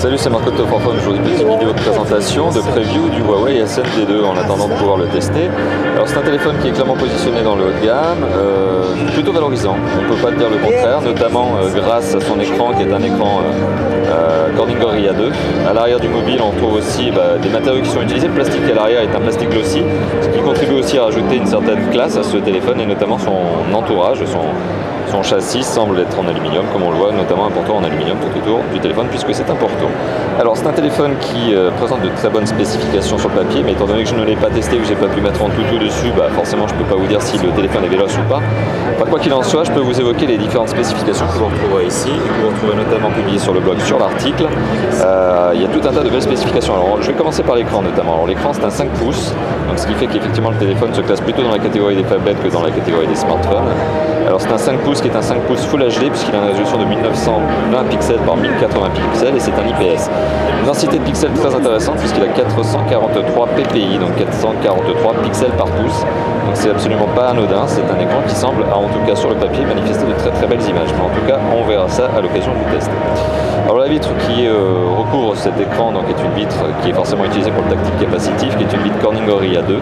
Salut, c'est Marco de Top Phone. Aujourd'hui, petite vidéo de présentation, de preview du Huawei SN-T2 en attendant de pouvoir le tester. Alors, c'est un téléphone qui est clairement positionné dans le haut de gamme, plutôt valorisant, on ne peut pas dire le contraire, notamment grâce à son écran qui est un écran Corning Gorilla 2. À l'arrière du mobile, on retrouve aussi des matériaux qui sont utilisés. Le plastique à l'arrière est un plastique glossy, ce qui contribue aussi à rajouter une certaine classe à ce téléphone et notamment son entourage, son châssis semble être en aluminium, comme on le voit, notamment un porteur en aluminium tout autour du téléphone, puisque c'est un porto. Alors c'est un téléphone qui présente de très bonnes spécifications sur le papier, mais étant donné que je ne l'ai pas testé, que je n'ai pas pu mettre en tout dessus, forcément je ne peux pas vous dire si le téléphone est véloce ou pas. Quoi qu'il en soit, je peux vous évoquer les différentes spécifications que vous retrouverez ici, que vous retrouverez notamment publiées sur le blog, sur l'article. Il y a tout un tas de belles spécifications. Alors je vais commencer par l'écran notamment. Alors l'écran c'est un 5 pouces, donc ce qui fait qu'effectivement le téléphone se classe plutôt dans la catégorie des tablettes que dans la catégorie des smartphones. Alors c'est un 5 pouces qui est un 5 pouces Full HD puisqu'il a une résolution de 1920 pixels par 1080 pixels et c'est un IPS. Une densité de pixels très intéressante puisqu'il a 443 ppi, donc 443 pixels par pouce. Donc c'est absolument pas anodin, c'est un écran qui semble, en tout cas sur le papier, manifester de très très belles images. Mais en tout cas, on verra ça à l'occasion du test. Alors la vitre qui recouvre cet écran donc, est une vitre qui est forcément utilisée pour le tactile capacitif, qui est une vitre Corning Gorilla 2.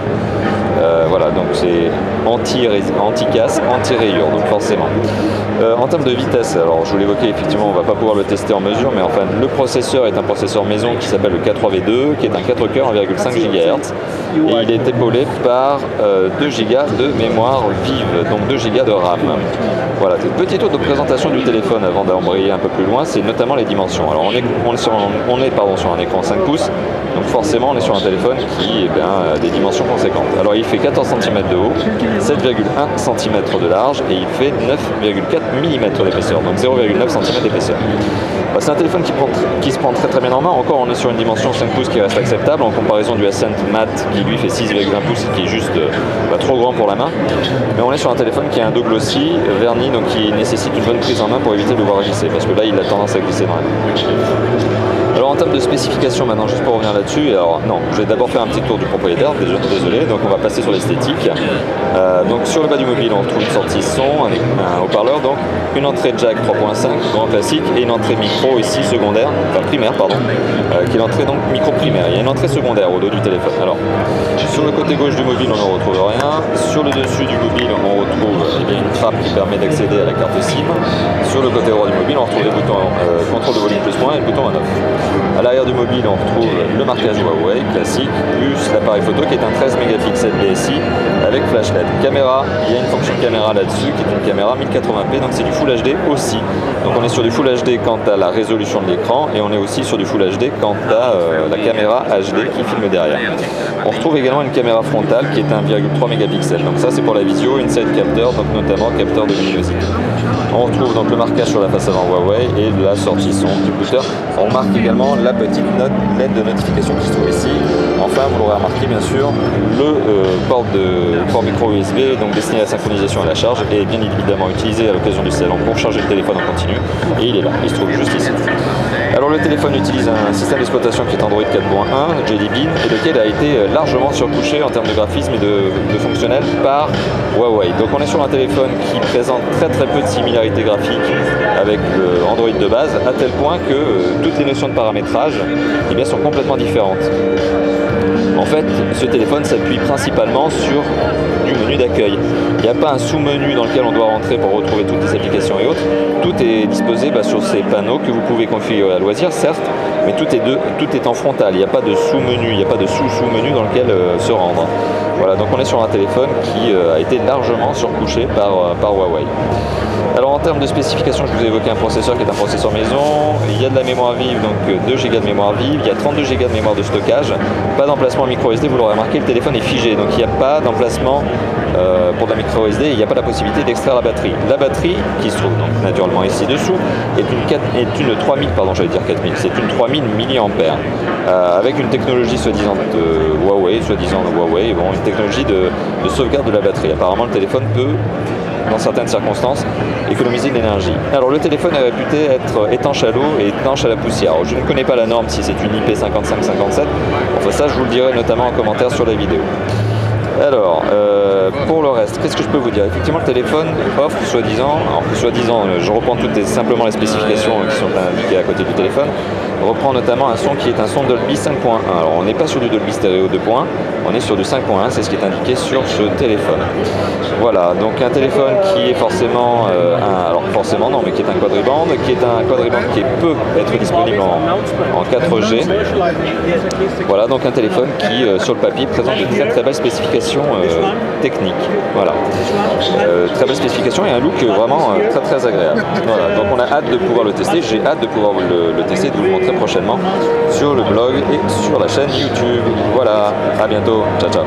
Voilà, donc c'est anti-casse, anti-rayure, donc forcément. En termes de vitesse, alors je vous l'évoquais, effectivement, on ne va pas pouvoir le tester en mesure, mais enfin, le processeur est un processeur maison qui s'appelle le K3V2, qui est un 4 cœurs 1,5 GHz, et il est épaulé par 2 Go de mémoire vive, donc 2 Go de RAM. Voilà, petit tour de présentation du téléphone avant d'embrayer un peu plus loin, c'est notamment les dimensions. Alors on est sur un écran 5 pouces, donc forcément on est sur un téléphone qui a des dimensions conséquentes. Alors il fait 14 cm de haut, 7,1 cm de large et il fait 9,4 mm d'épaisseur, donc 0,9 cm d'épaisseur. C'est un téléphone qui se prend très très bien en main. Encore on est sur une dimension 5 pouces qui reste acceptable en comparaison du Ascent Mat qui lui fait 6,1 pouces et qui est juste trop grand pour la main. Mais on est sur un téléphone qui a un dos glossy, verni, donc qui nécessite une bonne prise en main pour éviter de le voir glisser, parce que là il a tendance à glisser dans la main. Alors en termes de spécifications maintenant, juste pour revenir là-dessus, alors non, je vais d'abord faire un petit tour du propriétaire, désolé, donc on va passer sur l'esthétique. Donc sur le bas du mobile on retrouve une sortie son, un haut-parleur, donc une entrée jack 3.5 grand classique et une entrée micro ici secondaire, enfin primaire pardon, qui est l'entrée donc micro primaire. Il y a une entrée secondaire au dos du téléphone. Alors sur le côté gauche du mobile on ne retrouve rien, sur le dessus du mobile on retrouve une trappe qui permet d'accéder à la carte SIM. Sur le côté droit du mobile on retrouve les boutons contrôle de volume plus moins et le bouton on-off. À l'arrière du mobile, on retrouve le marquage Huawei classique, plus l'appareil photo qui est un 13 mégapixels DSI avec flash LED. Caméra, il y a une fonction caméra là-dessus qui est une caméra 1080p, donc c'est du Full HD aussi. Donc on est sur du Full HD quant à la résolution de l'écran et on est aussi sur du Full HD quant à la caméra HD qui filme derrière. On retrouve également une caméra frontale qui est 1,3 mégapixels. Donc ça c'est pour la visio, inside capteur, donc notamment capteur de luminosité. On retrouve donc le marquage sur la face avant Huawei et la sortie son du routeur. On remarque également la petite LED de notification qui se trouve ici. Enfin, vous l'aurez remarqué bien sûr, le port micro USB, donc destiné à la synchronisation et à la charge, est bien évidemment utilisé à l'occasion du salon pour charger le téléphone en continu. Et il est là, il se trouve juste ici. Alors le téléphone utilise un système d'exploitation qui est Android 4.1, Jelly Bean, et lequel a été largement surcouché en termes de graphisme et de fonctionnel par Huawei. Donc on est sur un téléphone qui présente très très peu de similarité graphique avec Android de base, à tel point que toutes les notions de paramétrage sont complètement différentes. En fait, ce téléphone s'appuie principalement sur du menu d'accueil. Il n'y a pas un sous-menu dans lequel on doit rentrer pour retrouver toutes les applications et autres. Tout est disposé sur ces panneaux que vous pouvez configurer à loisir, certes, mais tout est en frontal. Il n'y a pas de sous-menu, il n'y a pas de sous-sous-menu dans lequel se rendre. Voilà, donc on est sur un téléphone qui a été largement surcouché par Huawei. Alors en termes de spécifications, je vous ai évoqué un processeur qui est un processeur maison, il y a de la mémoire vive, donc 2 Go de mémoire vive, il y a 32 Go de mémoire de stockage, pas d'emplacement micro SD, vous l'aurez remarqué, le téléphone est figé, donc il n'y a pas d'emplacement pour de la micro SD, il n'y a pas la possibilité d'extraire la batterie. La batterie, qui se trouve donc naturellement ici dessous, est une 3000, pardon j'allais dire 4000, c'est une 3000 mAh, avec une technologie soi-disant de Huawei, une technologie de sauvegarde de la batterie. Apparemment le téléphone peut, dans certaines circonstances, économiser de l'énergie. Alors le téléphone est réputé être étanche à l'eau et étanche à la poussière. Alors, je ne connais pas la norme si c'est une IP5557, enfin ça je vous le dirai notamment en commentaire sur la vidéo. Alors, pour le reste, qu'est-ce que je peux vous dire? Effectivement, le téléphone offre, soi-disant, je reprends simplement les spécifications qui sont indiquées à côté du téléphone, reprend notamment un son qui est un son Dolby 5.1. Alors on n'est pas sur du Dolby Stereo 2.1, on est sur du 5.1, c'est ce qui est indiqué sur ce téléphone. Voilà, donc un téléphone qui est forcément, alors forcément non, mais qui est un quadriband, qui peut être disponible en 4G. Voilà, donc un téléphone qui, sur le papier, présente de très très belles spécifications techniques. Voilà, très belles spécifications et un look vraiment très très agréable. Voilà, donc on a hâte de pouvoir le tester. J'ai hâte de pouvoir le tester, de vous le montrer prochainement sur le blog et sur la chaîne YouTube. Voilà, à bientôt. Ciao ciao.